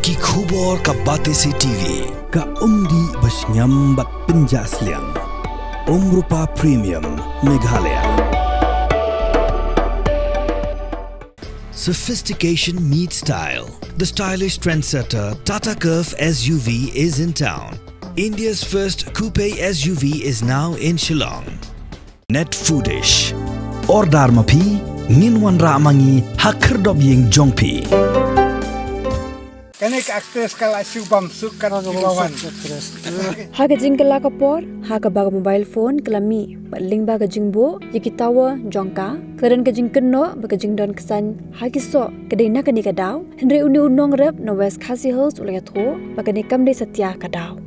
ki khubor ka Batesi TV ka umdi basnyam bat penjasliang Rupa Premium Meghalaya. Sophistication meets style. The stylish trendsetter Tata Curve SUV is in town. India's first coupe SUV is now in Shillong. Net foodish. Ordar mapi nginwan ramangi hakerdob ying jongpi. Kanek aktres kala subam sukan kawan. Haga jingkala kapor, haga baga mobile phone kelami, baling baga jingbo, yakitawa jongka, keren ke jingkeno baga Jingdon Ksaiñ, hagiso kedai nak ni kadau, Henry uni Nongrep no West Khasi Hills ulayatho, baga ni kamde satya kadau.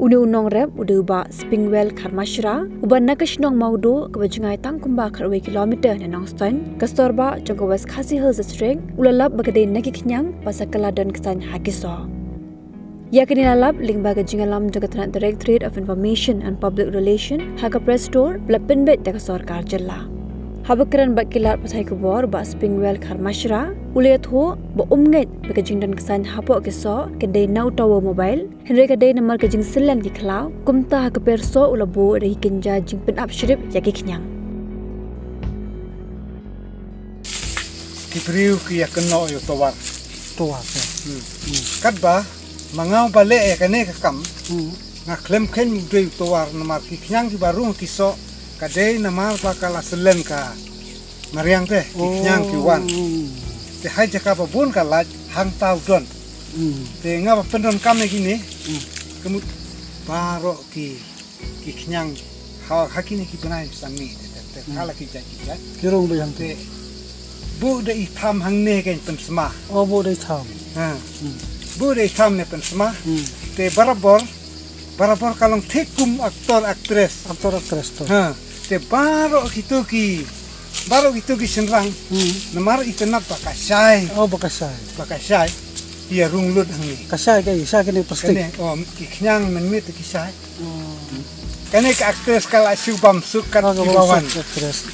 Uni Nongrep udah ba Spingwell Karmashra, uba nakashnong maudo ke bajungai tangkumba karwe kilometer na Nongstoin, kastorba jangka West Khasi Hills district, ulalap bagadai nakiknyang pasakala dan Ksaiñ hagiso. Ya kini lalap ling baga jingalam jangka Directorate of Information and Public Relation, haga press store, belapin bet daga sorkar jella. Habakaran bakilat pasai kubor ba Spingwell Karmashra, ulayatho ba umngait baga Jingdon Ksaiñ hapo kiso kedai nau tawa mobile, Henry kedai namar ke jing selan ki klau, kumta haga perso ulabo rehi kenja jing pen upshirip yaki kenyang. Kipriu ki yakeno yo towar. Kat ba mangau bale ya kane kakam. Ngaklem ken dei towar namar ki kenyang ki baru kiso kadai namar bakala selen ka mariang teh kenyang ki wan. Te hai jaka babun kalat hang tau don. Te ngapa pendon kami gini. Kemut baro ki kenyang hakini ki benai sami te kala ki jadi ya. Kirong bayang te bu de itam hang ne ken pen semah. Oh bu de itam. Bu de itam ne pen semah. Te barabor kalong tekum aktor aktris to. Te baro gitu ki senrang. Namar itenat bakasai. Oh bakasai. Dia runglut hangi. Kasai kai sa kene plastik. Kene ki kenyang menmit ki sai. Kene ka aktris kala subam sukan kawan. Aktres.